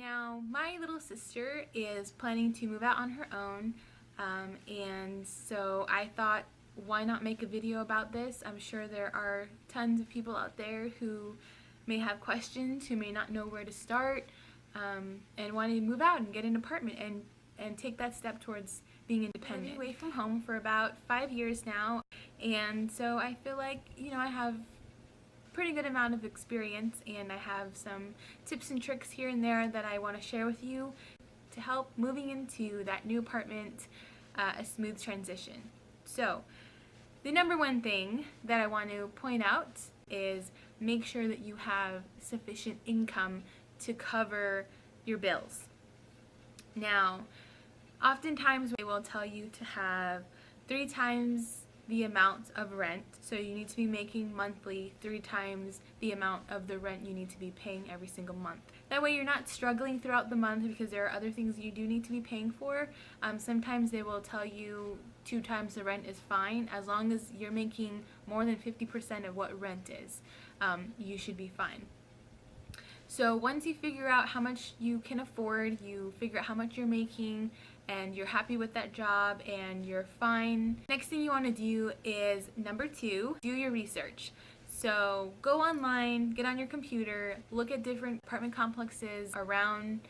Now, my little sister is planning to move out on her own, and so I thought, why not make a video about this? I'm sure there are tons of people out there who may have questions, who may not know where to start, and want to move out and get an apartment and take that step towards being independent. I've been away from home for about 5 years now, and so I feel like, I have pretty good amount of experience, and I have some tips and tricks here and there that I want to share with you to help moving into that new apartment a smooth transition. So the number one thing that I want to point out is make sure that you have sufficient income to cover your bills. Now, oftentimes they will tell you to have 3 times the amount of rent, so you need to be making monthly 3 times the amount of the rent you need to be paying every single month. That way you're not struggling throughout the month because there are other things you do need to be paying for. Sometimes they will tell you 2 times the rent is fine. As long as you're making more than 50% of what rent is, you should be fine. So once you figure out how much you can afford, you figure out how much you're making, and you're happy with that job and you're fine, next thing you want to do is number 2, do your research. So go online, get on your computer, look at different apartment complexes around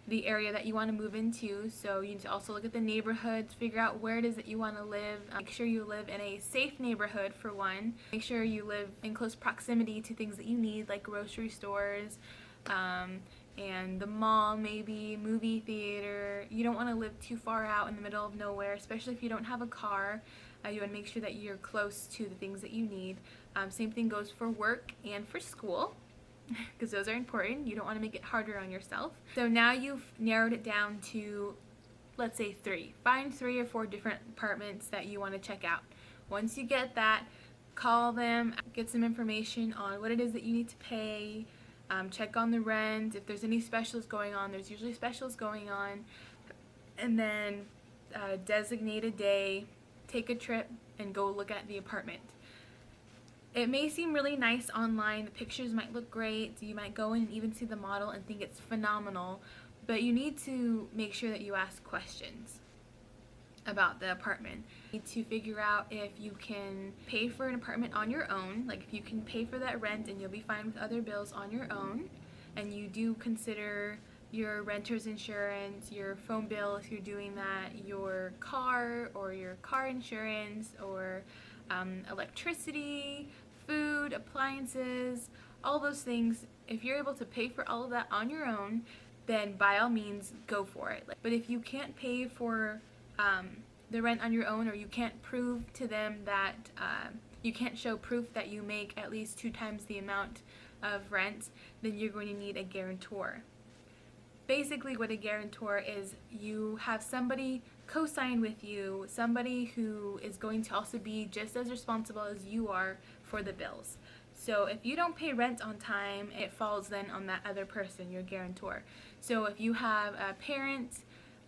the area that you want to move into. So you need to also look at the neighborhoods, figure out where it is that you want to live. Make sure you live in a safe neighborhood for one. Make sure you live in close proximity to things that you need, like grocery stores, and the mall, maybe movie theater. You don't want to live too far out in the middle of nowhere, especially if you don't have a car. You want to make sure that you're close to the things that you need. Same thing goes for work and for school, because those are important. You don't want to make it harder on yourself. So now you've narrowed it down to, let's say 3. Find 3 or 4 different apartments that you want to check out. Once you get that, call them, get some information on what it is that you need to pay, check on the rent. If there's any specials going on, there's usually specials going on. And then designate a day, take a trip, and go look at the apartment. It may seem really nice online, the pictures might look great, you might go in and even see the model and think it's phenomenal, but you need to make sure that you ask questions about the apartment. You need to figure out if you can pay for an apartment on your own, like if you can pay for that rent and you'll be fine with other bills on your own, and you do consider your renter's insurance, your phone bill if you're doing that, your car or your car insurance, or electricity, food, appliances, all those things. If you're able to pay for all of that on your own, then by all means go for it. But if you can't pay for the rent on your own, or you can't prove to them that you can't show proof that you make at least 2 times the amount of rent, then you're going to need a guarantor. Basically what a guarantor is, you have somebody co-sign with you, somebody who is going to also be just as responsible as you are for the bills. So if you don't pay rent on time, it falls then on that other person, your guarantor. So if you have a parent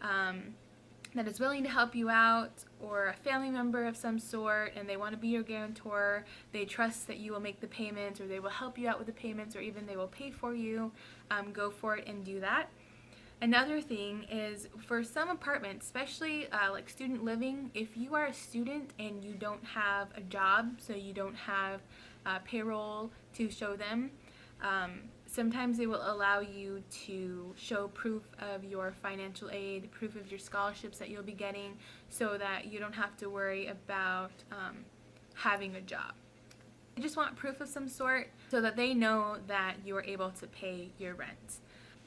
that is willing to help you out, or a family member of some sort, and they want to be your guarantor, they trust that you will make the payments, or they will help you out with the payments, or even they will pay for you, go for it and do that. Another thing is, for some apartments, especially like student living, if you are a student and you don't have a job, so you don't have payroll to show them, sometimes they will allow you to show proof of your financial aid, proof of your scholarships that you'll be getting, so that you don't have to worry about having a job. They just want proof of some sort so that they know that you are able to pay your rent.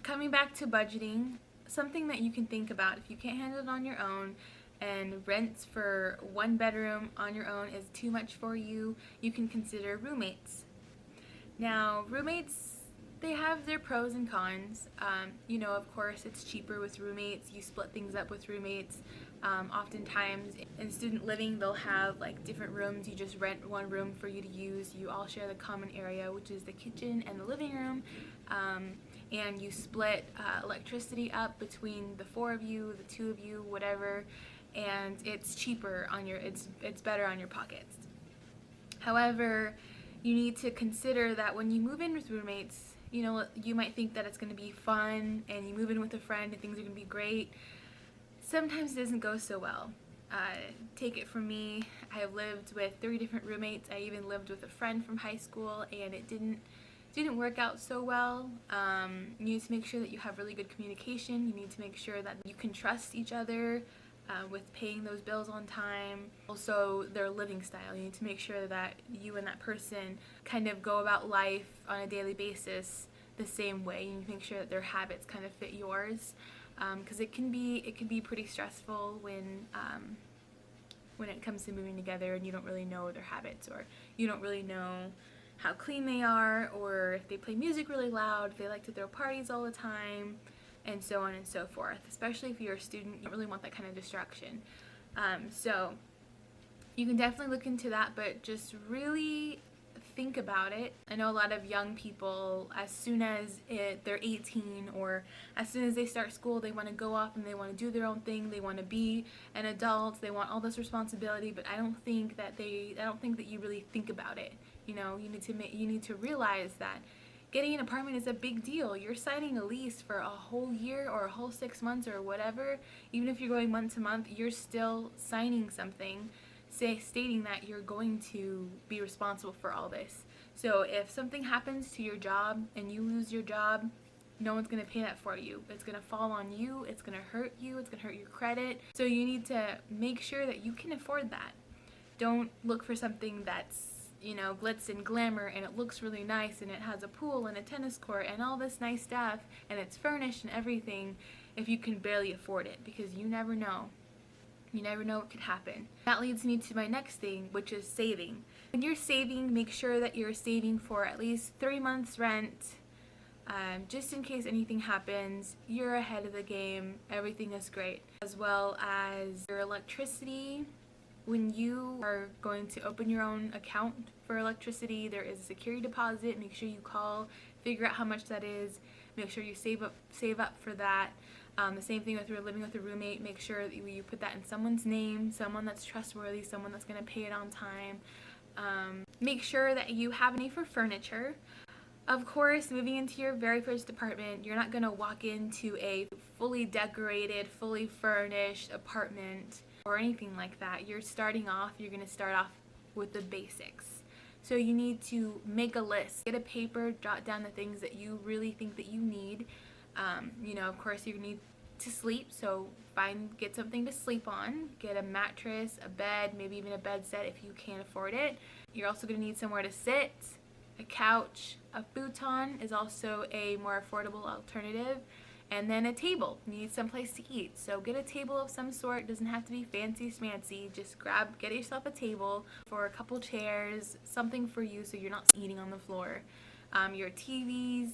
Coming back to budgeting, something that you can think about if you can't handle it on your own and rents for 1 bedroom on your own is too much for you, you can consider roommates. Now, roommates, they have their pros and cons. Of course, it's cheaper with roommates. You split things up with roommates. Oftentimes in student living, they'll have like different rooms. You just rent 1 room for you to use. You all share the common area, which is the kitchen and the living room. And you split electricity up between the 4 of you, the 2 of you, whatever, and it's cheaper on it's better on your pockets. However, you need to consider that when you move in with roommates, You know, you might think that it's going to be fun and you move in with a friend and things are going to be great. Sometimes it doesn't go so well. Take it from me, I have lived with 3 different roommates. I even lived with a friend from high school, and it didn't work out so well. You need to make sure that you have really good communication. You need to make sure that you can trust each other with paying those bills on time. Also, their living style. You need to make sure that you and that person kind of go about life on a daily basis the same way. You need to make sure that their habits kind of fit yours, because it can be pretty stressful when it comes to moving together and you don't really know their habits, or you don't really know how clean they are, or if they play music really loud, if they like to throw parties all the time, and so on and so forth. Especially if you're a student, you don't really want that kind of distraction. So you can definitely look into that, but just really think about it. I know a lot of young people, as soon as they're 18 or as soon as they start school, they want to go off and they want to do their own thing. They want to be an adult. They want all this responsibility, but I don't think that you really think about it. You know, you need to realize that getting an apartment is a big deal. You're signing a lease for a whole year or a whole 6 months or whatever. Even if you're going month to month, you're still signing something stating that you're going to be responsible for all this. So if something happens to your job and you lose your job, no one's going to pay that for you. It's going to fall on you. It's going to hurt you. It's going to hurt your credit. So you need to make sure that you can afford that. Don't look for something that's, you know, glitz and glamour and it looks really nice and it has a pool and a tennis court and all this nice stuff and it's furnished and everything if you can barely afford it, because you never know. You never know what could happen. That leads me to my next thing, which is saving. When you're saving, make sure that you're saving for at least 3 months' rent, just in case anything happens. You're ahead of the game. Everything is great. As well as your electricity. When you are going to open your own account for electricity, there is a security deposit. Make sure you call, figure out how much that is. Make sure you save up for that. The same thing with living with a roommate. Make sure that you put that in someone's name, someone that's trustworthy, someone that's going to pay it on time. Make sure that you have money for furniture. Of course, moving into your very first apartment, you're not going to walk into a fully decorated, fully furnished apartment or anything like that. You're going to start off with the basics. So you need to make a list. Get a paper, jot down the things that you really think that you need. You know, of course, you need to sleep, so get something to sleep on. Get a mattress, a bed, maybe even a bed set if you can't afford it. You're also going to need somewhere to sit, a couch. A futon is also a more affordable alternative. And then a table. You need someplace to eat. So get a table of some sort. It doesn't have to be fancy schmancy. Just get yourself a table for a couple chairs, something for you so you're not eating on the floor. Your TVs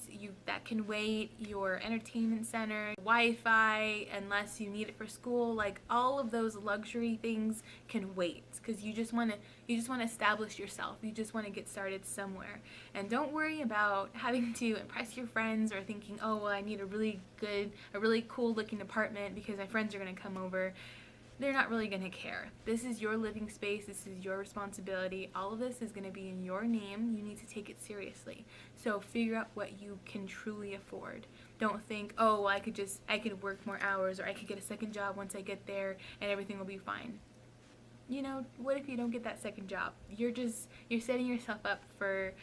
that can wait, your entertainment center, Wi-Fi unless you need it for school. Like, all of those luxury things can wait, because you just want to establish yourself. You just want to get started somewhere, and don't worry about having to impress your friends or thinking, oh well, I need a really cool looking apartment because my friends are going to come over. They're not really going to care. This is your living space. This is your responsibility. All of this is going to be in your name. You need to take it seriously. So figure out what you can truly afford. Don't think, oh, well, I could work more hours, or I could get a second job once I get there and everything will be fine. You know, what if you don't get that second job? You're setting yourself up for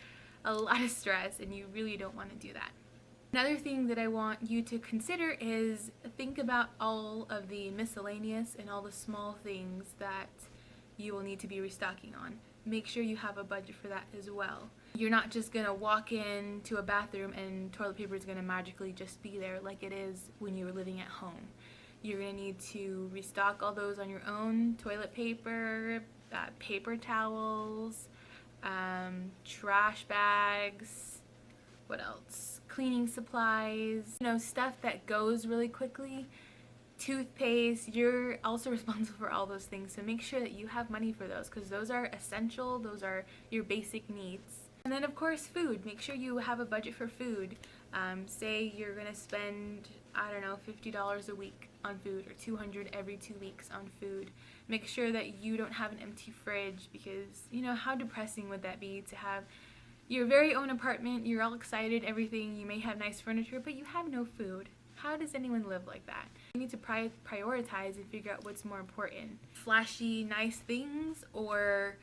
a lot of stress, and you really don't want to do that. Another thing that I want you to consider is think about all of the miscellaneous and all the small things that you will need to be restocking on. Make sure you have a budget for that as well. You're not just going to walk into a bathroom and toilet paper is going to magically just be there like it is when you were living at home. You're going to need to restock all those on your own. Toilet paper, paper towels, trash bags, what else? Cleaning supplies, you know, stuff that goes really quickly. Toothpaste, you're also responsible for all those things, so make sure that you have money for those, because those are essential, those are your basic needs. And then of course food, make sure you have a budget for food. Say you're gonna spend, I don't know, $50 a week on food, or $200 every 2 weeks on food. Make sure that you don't have an empty fridge, because, you know, how depressing would that be to have your very own apartment, you're all excited, everything, you may have nice furniture, but you have no food. How does anyone live like that? You need to prioritize and figure out what's more important. Flashy, nice things, or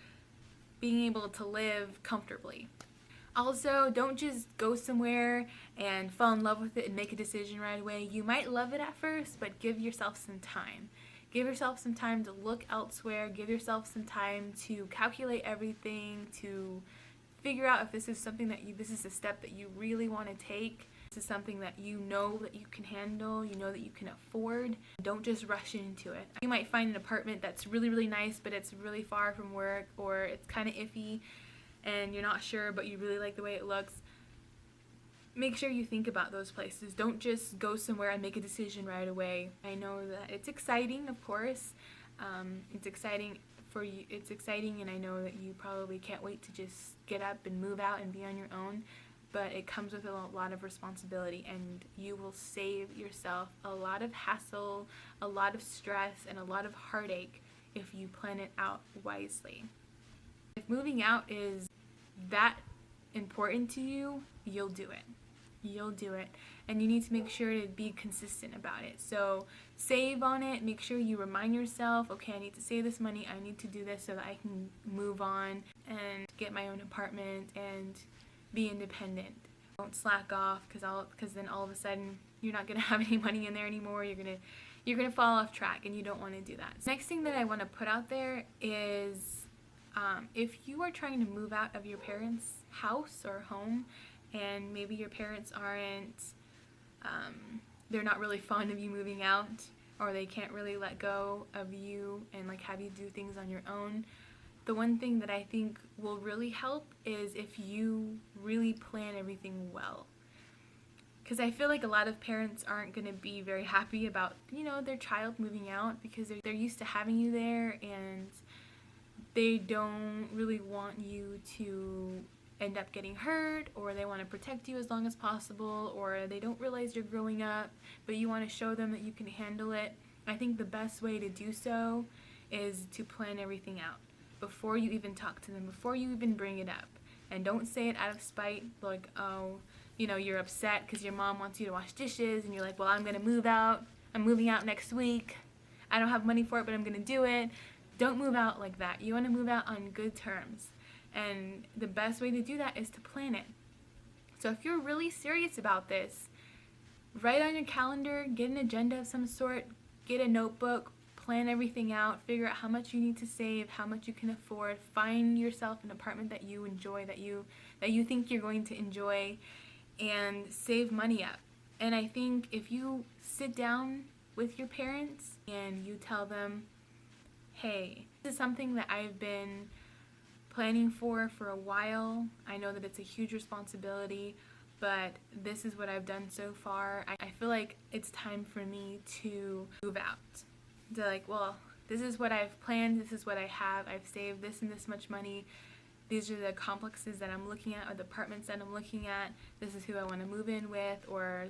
being able to live comfortably. Also, don't just go somewhere and fall in love with it and make a decision right away. You might love it at first, but give yourself some time. Give yourself some time to look elsewhere. Give yourself some time to calculate everything, to figure out if this is something this is a step that you really want to take. This is something that you know that you can handle, you know that you can afford. Don't just rush into it. You might find an apartment that's really, really nice, but it's really far from work, or it's kind of iffy and you're not sure, but you really like the way it looks. Make sure you think about those places. Don't just go somewhere and make a decision right away. I know that it's exciting, of course. It's exciting for you. It's exciting, and I know that you probably can't wait to just get up and move out and be on your own. But it comes with a lot of responsibility, and you will save yourself a lot of hassle, a lot of stress, and a lot of heartache if you plan it out wisely. If moving out is that important to you, you'll do it. You'll do it. And you need to make sure to be consistent about it. So save on it. Make sure you remind yourself, okay, I need to save this money. I need to do this so that I can move on and get my own apartment and be independent. Don't slack off, because then all of a sudden you're not going to have any money in there anymore. You're going to fall off track, and you don't want to do that. Next thing that I want to put out there is if you are trying to move out of your parents' house or home, and maybe your parents they're not really fond of you moving out, or they can't really let go of you and like have you do things on your own, the one thing that I think will really help is if you really plan everything well. Because I feel like a lot of parents aren't going to be very happy about, their child moving out, because they're used to having you there, and they don't really want you to end up getting hurt, or they want to protect you as long as possible, or they don't realize you're growing up, but you want to show them that you can handle it. I think the best way to do so is to plan everything out before you even talk to them, before you even bring it up. And don't say it out of spite, like, oh, you're upset because your mom wants you to wash dishes, and you're like, well, I'm going to move out. I'm moving out next week. I don't have money for it, but I'm going to do it. Don't move out like that. You want to move out on good terms. And the best way to do that is to plan it. So if you're really serious about this, write on your calendar, get an agenda of some sort, get a notebook, plan everything out, figure out how much you need to save, how much you can afford, find yourself an apartment that you enjoy, that you think you're going to enjoy, and save money up. And I think if you sit down with your parents and you tell them, hey, this is something that I've been planning for a while. I know that it's a huge responsibility, but this is what I've done so far. I feel like it's time for me to move out. They're like, well, this is what I've planned, this is what I have, I've saved this and this much money, these are the complexes that I'm looking at, or the apartments that I'm looking at, this is who I want to move in with, or,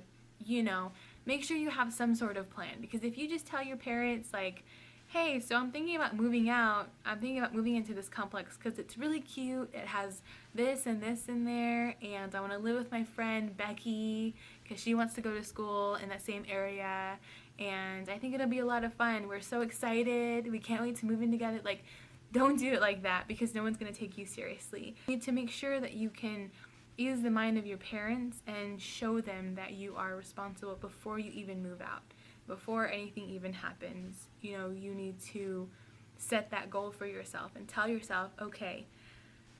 make sure you have some sort of plan. Because if you just tell your parents, like, hey, so I'm thinking about moving out, I'm thinking about moving into this complex because it's really cute, it has this and this in there, and I want to live with my friend Becky because she wants to go to school in that same area, and I think it'll be a lot of fun, we're so excited, we can't wait to move in together. Like, don't do it like that, because no one's going to take you seriously. You need to make sure that you can ease the mind of your parents and show them that you are responsible before you even move out. Before anything even happens, you need to set that goal for yourself and tell yourself, okay,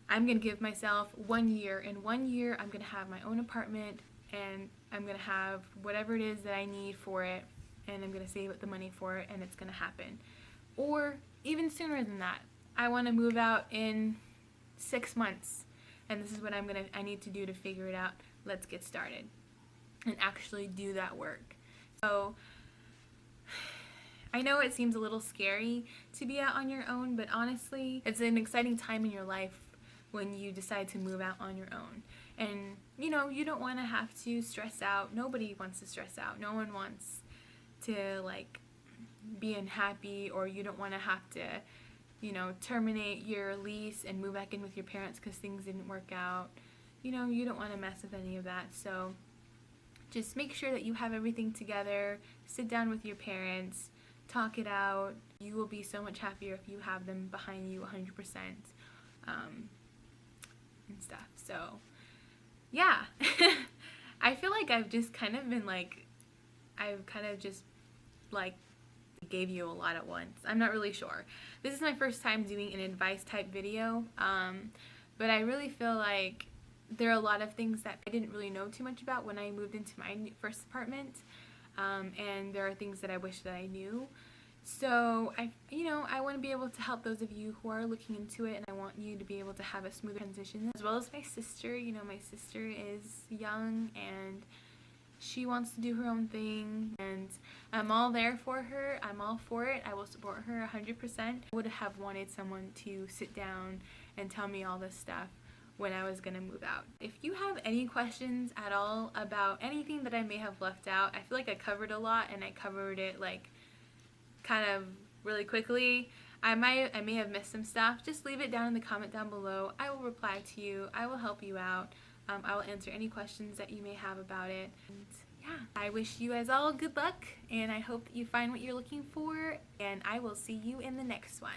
I'm going to give myself 1 year. In 1 year, I'm going to have my own apartment, and I'm going to have whatever it is that I need for it, and I'm going to save up the money for it, and it's going to happen. Or even sooner than that. I want to move out in 6 months, and this is what I need to do to figure it out. Let's get started and actually do that work. So I know it seems a little scary to be out on your own, but honestly, it's an exciting time in your life when you decide to move out on your own. And, you don't want to have to stress out. Nobody wants to stress out. No one wants to, be unhappy, or you don't want to have to, terminate your lease and move back in with your parents because things didn't work out. you don't want to mess with any of that. So just make sure that you have everything together. Sit down with your parents, talk it out. You will be so much happier if you have them behind you 100%, and stuff. So yeah. I feel like I've just kind of been like, I've kind of just like gave you a lot at once. I'm not really sure. This is my first time doing an advice type video, but I really feel like there are a lot of things that I didn't really know too much about when I moved into my first apartment, and there are things that I wish that I knew. So I want to be able to help those of you who are looking into it, and I want you to be able to have a smoother transition, as well as my sister. My sister is young and she wants to do her own thing, and I'm all there for her. I'm all for it. I will support her 100%. I would have wanted someone to sit down and tell me all this stuff when I was gonna move out. If you have any questions at all about anything that I may have left out, I feel like I covered a lot and I covered it like kind of really quickly. I may have missed some stuff. Just leave it down in the comment down below. I will reply to you. I will help you out. I will answer any questions that you may have about it. And yeah, I wish you guys all good luck, and I hope that you find what you're looking for, and I will see you in the next one.